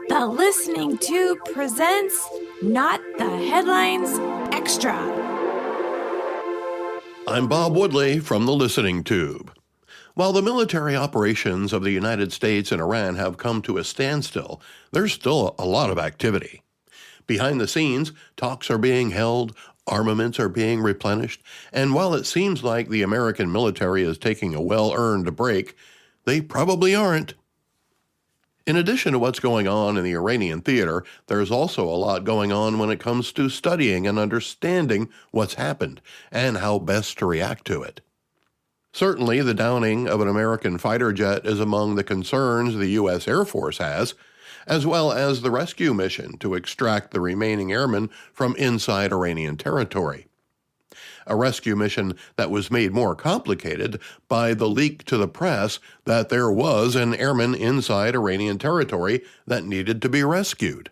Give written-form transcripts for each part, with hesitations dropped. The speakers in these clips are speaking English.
The Listening Tube presents Not the Headlines Extra. I'm Bob Woodley from The Listening Tube. While the military operations of the United States and Iran have come to a standstill, there's still a lot of activity. Behind the scenes, talks are being held, armaments are being replenished, and while it seems like the American military is taking a well-earned break, they probably aren't. In addition to what's going on in the Iranian theater, there's also a lot going on when it comes to studying and understanding what's happened and how best to react to it. Certainly, the downing of an American fighter jet is among the concerns the U.S. Air Force has, as well as the rescue mission to extract the remaining airmen from inside Iranian territory. A rescue mission that was made more complicated by the leak to the press that there was an airman inside Iranian territory that needed to be rescued.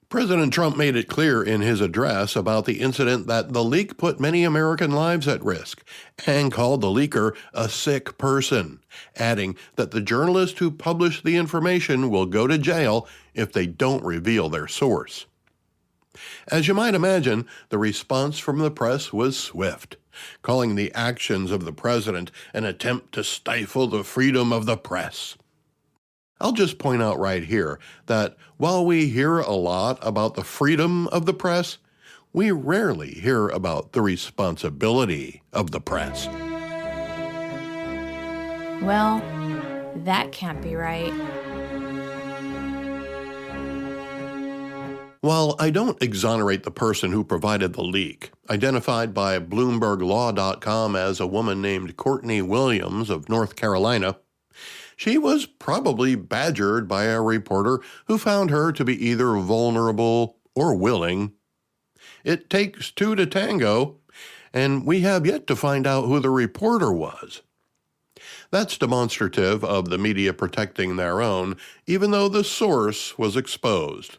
President Trump made it clear in his address about the incident that the leak put many American lives at risk and called the leaker a sick person, adding that the journalist who published the information will go to jail if they don't reveal their source. As you might imagine, the response from the press was swift, calling the actions of the president an attempt to stifle the freedom of the press. I'll just point out right here that while we hear a lot about the freedom of the press, we rarely hear about the responsibility of the press. Well, that can't be right. While I don't exonerate the person who provided the leak, identified by BloombergLaw.com as a woman named Courtney Williams of North Carolina, she was probably badgered by a reporter who found her to be either vulnerable or willing. It takes two to tango, and we have yet to find out who the reporter was. That's demonstrative of the media protecting their own, even though the source was exposed.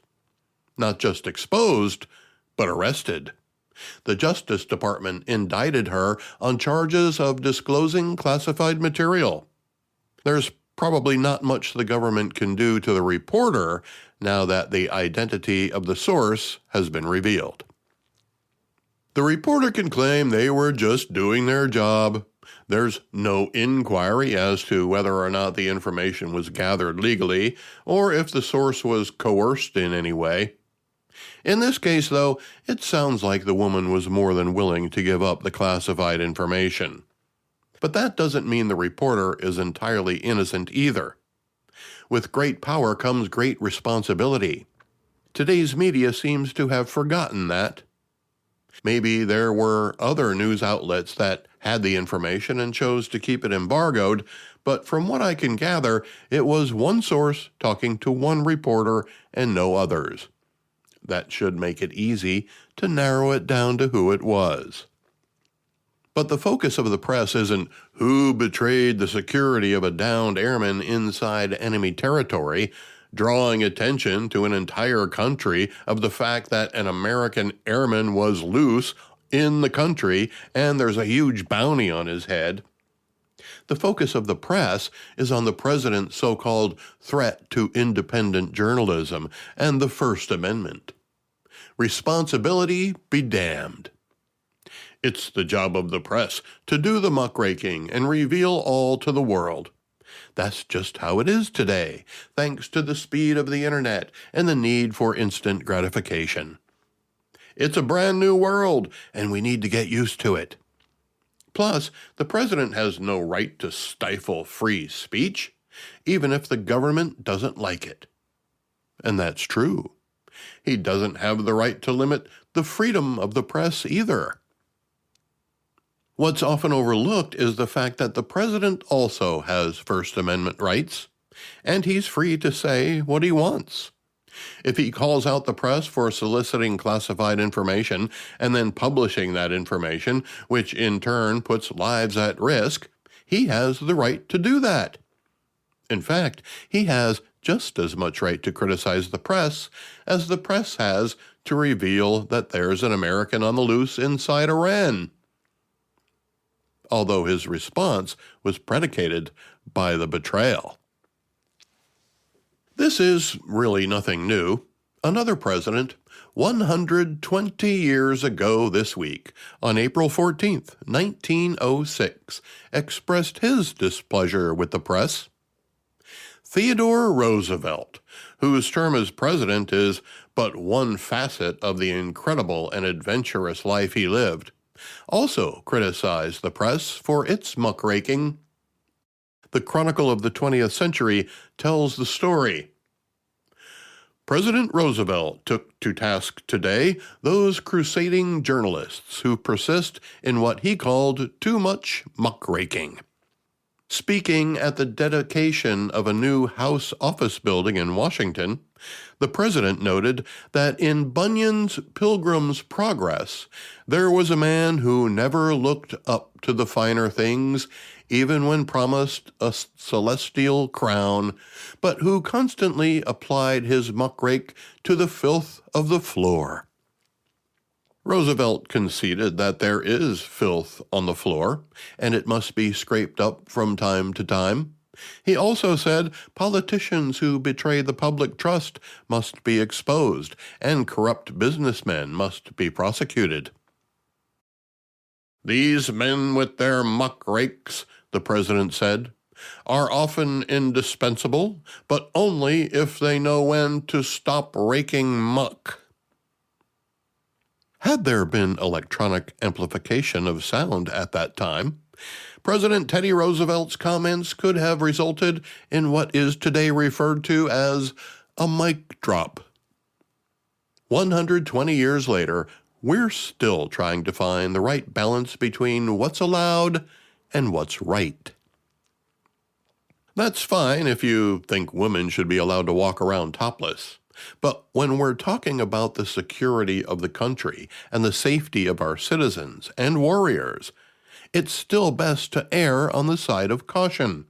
Not just exposed, but arrested. The Justice Department indicted her on charges of disclosing classified material. There's probably not much the government can do to the reporter now that the identity of the source has been revealed. The reporter can claim they were just doing their job. There's no inquiry as to whether or not the information was gathered legally or if the source was coerced in any way. In this case, though, it sounds like the woman was more than willing to give up the classified information. But that doesn't mean the reporter is entirely innocent either. With great power comes great responsibility. Today's media seems to have forgotten that. Maybe there were other news outlets that had the information and chose to keep it embargoed, but from what I can gather, it was one source talking to one reporter and no others. That should make it easy to narrow it down to who it was. But the focus of the press isn't who betrayed the security of a downed airman inside enemy territory, drawing attention to an entire country of the fact that an American airman was loose in the country and there's a huge bounty on his head. The focus of the press is on the president's so-called threat to independent journalism and the First Amendment. Responsibility be damned. It's the job of the press to do the muckraking and reveal all to the world. That's just how it is today, thanks to the speed of the internet and the need for instant gratification. It's a brand new world, and we need to get used to it. Plus, the president has no right to stifle free speech, even if the government doesn't like it. And that's true. He doesn't have the right to limit the freedom of the press either. What's often overlooked is the fact that the president also has First Amendment rights, and he's free to say what he wants. If he calls out the press for soliciting classified information and then publishing that information, which in turn puts lives at risk, he has the right to do that. In fact, he has just as much right to criticize the press as the press has to reveal that there's an American on the loose inside Iran. Although his response was predicated by the betrayal. This is really nothing new. Another president, 120 years ago this week, on April 14th, 1906, expressed his displeasure with the press. Theodore Roosevelt, whose term as president is but one facet of the incredible and adventurous life he lived, also criticized the press for its muckraking. The Chronicle of the 20th Century tells the story. President Roosevelt took to task today those crusading journalists who persist in what he called too much muckraking. Speaking at the dedication of a new House office building in Washington, the president noted that in Bunyan's Pilgrim's Progress, there was a man who never looked up to the finer things, even when promised a celestial crown, but who constantly applied his muckrake to the filth of the floor. Roosevelt conceded that there is filth on the floor, and it must be scraped up from time to time. He also said politicians who betray the public trust must be exposed, and corrupt businessmen must be prosecuted. These men with their muckrakes, the president said, are often indispensable, but only if they know when to stop raking muck. Had there been electronic amplification of sound at that time, President Teddy Roosevelt's comments could have resulted in what is today referred to as a mic drop. 120 years later, we're still trying to find the right balance between what's allowed and what's right. That's fine if you think women should be allowed to walk around topless. But when we're talking about the security of the country and the safety of our citizens and warriors, it's still best to err on the side of caution.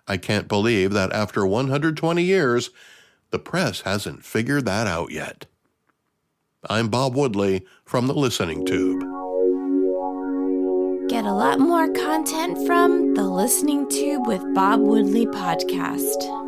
I can't believe that after 120 years, the press hasn't figured that out yet. I'm Bob Woodley from the Listening Tube. Get a lot more content from the Listening Tube with Bob Woodley podcast.